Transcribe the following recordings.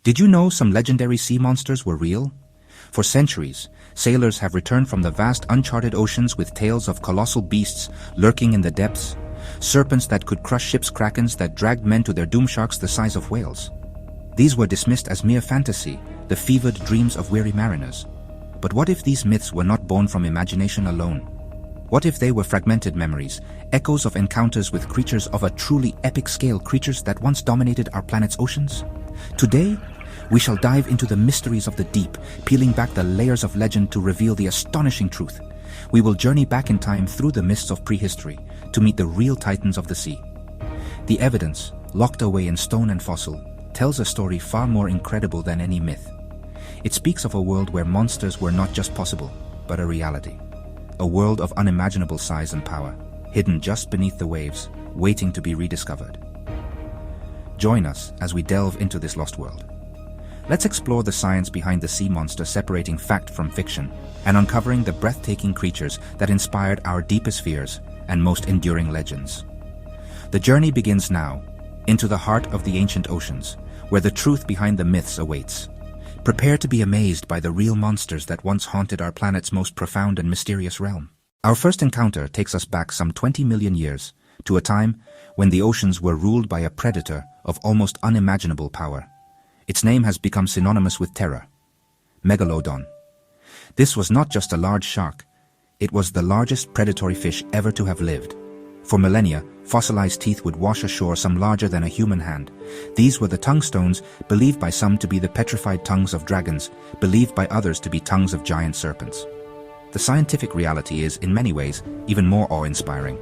Did you know some legendary sea monsters were real? For centuries, sailors have returned from the vast uncharted oceans with tales of colossal beasts lurking in the depths, serpents that could crush ships, krakens that dragged men to their doom, sharks the size of whales. These were dismissed as mere fantasy, the fevered dreams of weary mariners. But what if these myths were not born from imagination alone? What if they were fragmented memories, echoes of encounters with creatures of a truly epic scale, creatures that once dominated our planet's oceans? Today, we shall dive into the mysteries of the deep, peeling back the layers of legend to reveal the astonishing truth. We will journey back in time through the mists of prehistory to meet the real titans of the sea. The evidence, locked away in stone and fossil, tells a story far more incredible than any myth. It speaks of a world where monsters were not just possible, but a reality. A world of unimaginable size and power, hidden just beneath the waves, waiting to be rediscovered. Join us as we delve into this lost world. Let's explore the science behind the sea monster, separating fact from fiction, and uncovering the breathtaking creatures that inspired our deepest fears and most enduring legends. The journey begins now, into the heart of the ancient oceans, where the truth behind the myths awaits. Prepare to be amazed by the real monsters that once haunted our planet's most profound and mysterious realm. Our first encounter takes us back some 20 million years, to a time when the oceans were ruled by a predator of almost unimaginable power. Its name has become synonymous with terror: Megalodon. This was not just a large shark, it was the largest predatory fish ever to have lived. For millennia, fossilized teeth would wash ashore some larger than a human hand. These were the tongue stones, believed by some to be the petrified tongues of dragons, believed by others to be tongues of giant serpents. The scientific reality is, in many ways, even more awe-inspiring.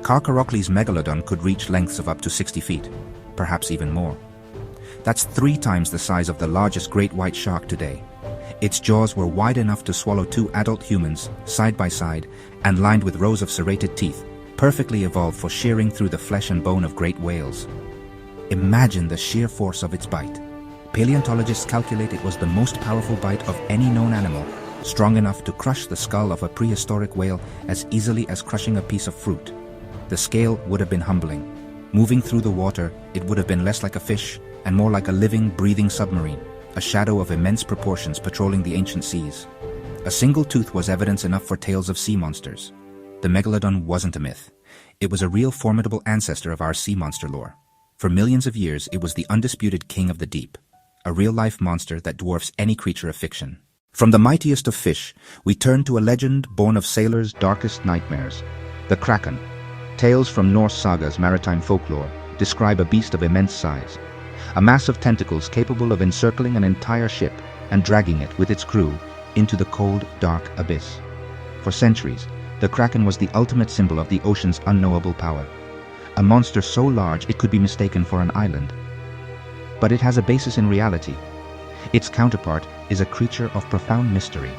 Carcharocles megalodon could reach lengths of up to 60 feet, perhaps even more. That's 3 times the size of the largest great white shark today. Its jaws were wide enough to swallow 2 adult humans, side by side, and lined with rows of serrated teeth, perfectly evolved for shearing through the flesh and bone of great whales. Imagine the sheer force of its bite. Paleontologists calculate it was the most powerful bite of any known animal, strong enough to crush the skull of a prehistoric whale as easily as crushing a piece of fruit. The scale would have been humbling. Moving through the water, it would have been less like a fish and more like a living, breathing submarine, a shadow of immense proportions patrolling the ancient seas. A single tooth was evidence enough for tales of sea monsters. The megalodon wasn't a myth. It was a real formidable ancestor of our sea monster lore. For millions of years, it was the undisputed king of the deep, a real-life monster that dwarfs any creature of fiction. From the mightiest of fish, we turn to a legend born of sailors' darkest nightmares, the Kraken. Tales from Norse sagas, maritime folklore, describe a beast of immense size, a mass of tentacles capable of encircling an entire ship and dragging it with its crew into the cold, dark abyss. For centuries, the Kraken was the ultimate symbol of the ocean's unknowable power, a monster so large it could be mistaken for an island. But it has a basis in reality. Its counterpart is a creature of profound mystery,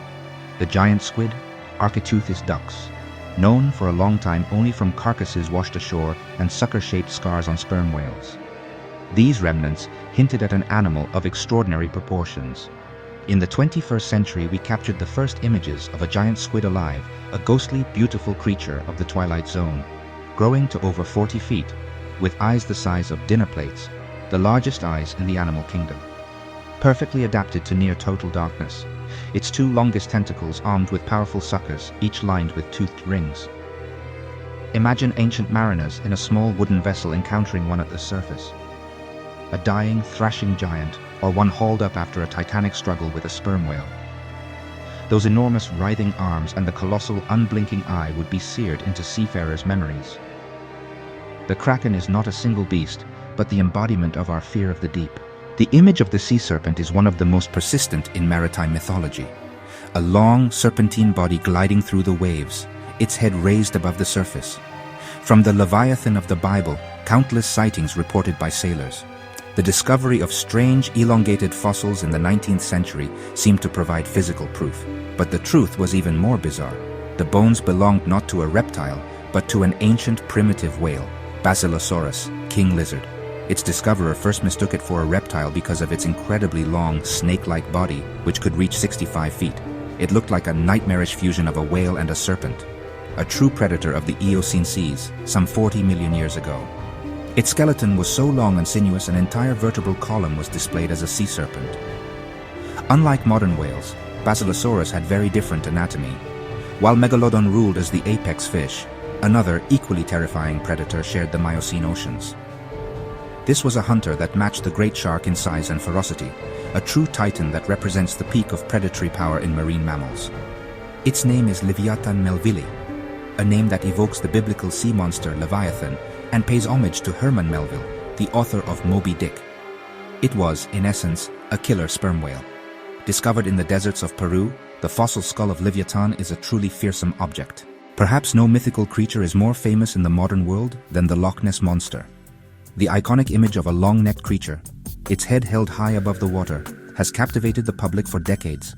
the giant squid, Architeuthis dux, known for a long time only from carcasses washed ashore and sucker-shaped scars on sperm whales. These remnants hinted at an animal of extraordinary proportions. In the 21st century, we captured the first images of a giant squid alive, a ghostly, beautiful creature of the Twilight Zone, growing to over 40 feet, with eyes the size of dinner plates, the largest eyes in the animal kingdom. Perfectly adapted to near total darkness, its 2 longest tentacles armed with powerful suckers, each lined with toothed rings. Imagine ancient mariners in a small wooden vessel encountering one at the surface. A dying, thrashing giant, or one hauled up after a titanic struggle with a sperm whale. Those enormous writhing arms and the colossal, unblinking eye would be seared into seafarers' memories. The Kraken is not a single beast, but the embodiment of our fear of the deep. The image of the sea serpent is one of the most persistent in maritime mythology. A long, serpentine body gliding through the waves, its head raised above the surface. From the Leviathan of the Bible, countless sightings reported by sailors. The discovery of strange, elongated fossils in the 19th century seemed to provide physical proof. But the truth was even more bizarre. The bones belonged not to a reptile, but to an ancient primitive whale, Basilosaurus, king lizard. Its discoverer first mistook it for a reptile because of its incredibly long, snake-like body, which could reach 65 feet. It looked like a nightmarish fusion of a whale and a serpent, a true predator of the Eocene seas, some 40 million years ago. Its skeleton was so long and sinuous an entire vertebral column was displayed as a sea serpent. Unlike modern whales, Basilosaurus had very different anatomy. While Megalodon ruled as the apex fish, another, equally terrifying predator shared the Miocene oceans. This was a hunter that matched the great shark in size and ferocity, a true titan that represents the peak of predatory power in marine mammals. Its name is Leviathan melvillei, a name that evokes the biblical sea monster Leviathan and pays homage to Herman Melville, the author of Moby Dick. It was, in essence, a killer sperm whale. Discovered in the deserts of Peru, the fossil skull of Leviathan is a truly fearsome object. Perhaps no mythical creature is more famous in the modern world than the Loch Ness Monster. The iconic image of a long-necked creature, its head held high above the water, has captivated the public for decades.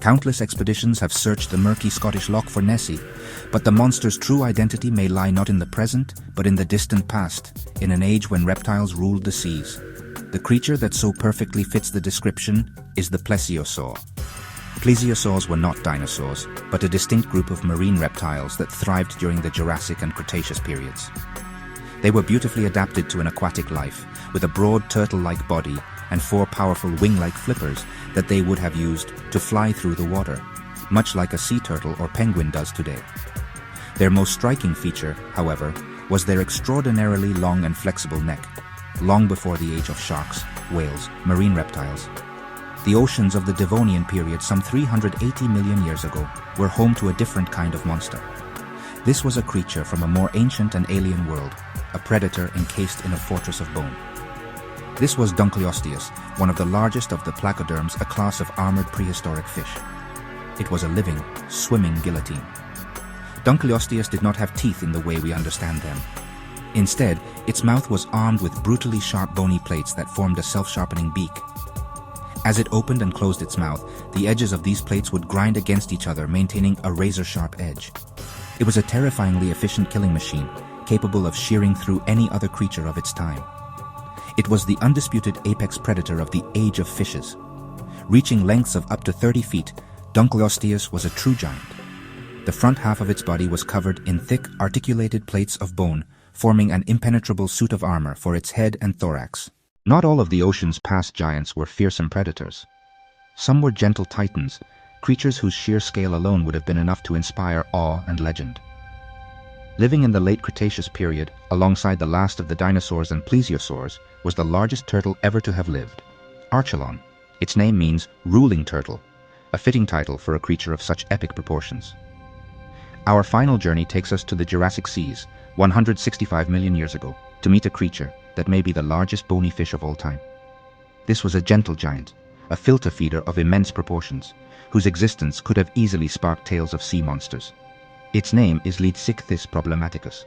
Countless expeditions have searched the murky Scottish Loch for Nessie, but the monster's true identity may lie not in the present, but in the distant past, in an age when reptiles ruled the seas. The creature that so perfectly fits the description is the plesiosaur. Plesiosaurs were not dinosaurs, but a distinct group of marine reptiles that thrived during the Jurassic and Cretaceous periods. They were beautifully adapted to an aquatic life, with a broad turtle-like body and 4 powerful wing-like flippers that they would have used to fly through the water, much like a sea turtle or penguin does today. Their most striking feature, however, was their extraordinarily long and flexible neck, long before the age of sharks, whales, marine reptiles. The oceans of the Devonian period some 380 million years ago were home to a different kind of monster. This was a creature from a more ancient and alien world, a predator encased in a fortress of bone. This was Dunkleosteus, one of the largest of the placoderms, a class of armored prehistoric fish. It was a living, swimming guillotine. Dunkleosteus did not have teeth in the way we understand them. Instead, its mouth was armed with brutally sharp bony plates that formed a self-sharpening beak. As it opened and closed its mouth, the edges of these plates would grind against each other, maintaining a razor-sharp edge. It was a terrifyingly efficient killing machine, capable of shearing through any other creature of its time. It was the undisputed apex predator of the Age of Fishes. Reaching lengths of up to 30 feet, Dunkleosteus was a true giant. The front half of its body was covered in thick, articulated plates of bone, forming an impenetrable suit of armor for its head and thorax. Not all of the ocean's past giants were fearsome predators. Some were gentle titans, creatures whose sheer scale alone would have been enough to inspire awe and legend. Living in the late Cretaceous period, alongside the last of the dinosaurs and plesiosaurs, was the largest turtle ever to have lived, Archelon. Its name means ruling turtle, a fitting title for a creature of such epic proportions. Our final journey takes us to the Jurassic Seas, 165 million years ago, to meet a creature that may be the largest bony fish of all time. This was a gentle giant, a filter feeder of immense proportions, whose existence could have easily sparked tales of sea monsters. Its name is Leedsichthys problematicus.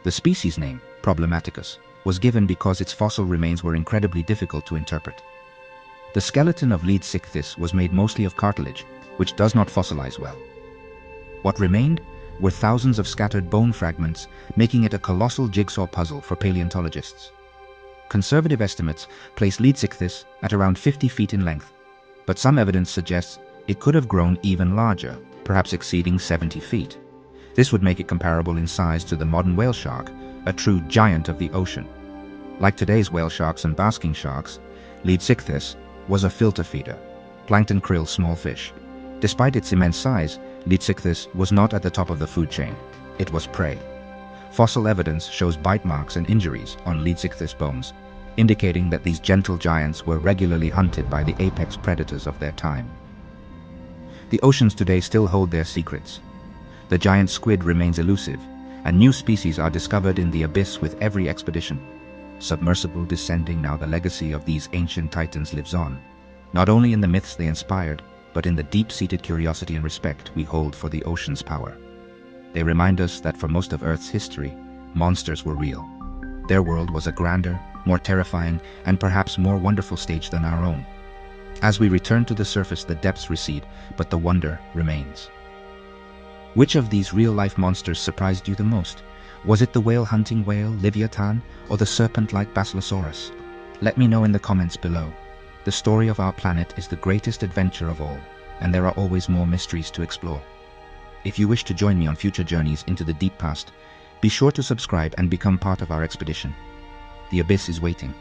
The species name, Problematicus, was given because its fossil remains were incredibly difficult to interpret. The skeleton of Leedsichthys was made mostly of cartilage, which does not fossilize well. What remained were thousands of scattered bone fragments, making it a colossal jigsaw puzzle for paleontologists. Conservative estimates place Leedsichthys at around 50 feet in length, but some evidence suggests it could have grown even larger, perhaps exceeding 70 feet. This would make it comparable in size to the modern whale shark, a true giant of the ocean. Like today's whale sharks and basking sharks, Leedsichthys was a filter feeder, plankton krill small fish. Despite its immense size, Leedsichthys was not at the top of the food chain. It was prey. Fossil evidence shows bite marks and injuries on Leedsichthys bones, indicating that these gentle giants were regularly hunted by the apex predators of their time. The oceans today still hold their secrets. The giant squid remains elusive, and new species are discovered in the abyss with every expedition. Submersible descending, now the legacy of these ancient titans lives on, not only in the myths they inspired, but in the deep-seated curiosity and respect we hold for the ocean's power. They remind us that for most of Earth's history, monsters were real. Their world was a grander, more terrifying, and perhaps more wonderful stage than our own. As we return to the surface, the depths recede, but the wonder remains. Which of these real-life monsters surprised you the most? Was it the whale-hunting whale, Leviathan, or the serpent-like Basilosaurus? Let me know in the comments below. The story of our planet is the greatest adventure of all, and there are always more mysteries to explore. If you wish to join me on future journeys into the deep past, be sure to subscribe and become part of our expedition. The abyss is waiting.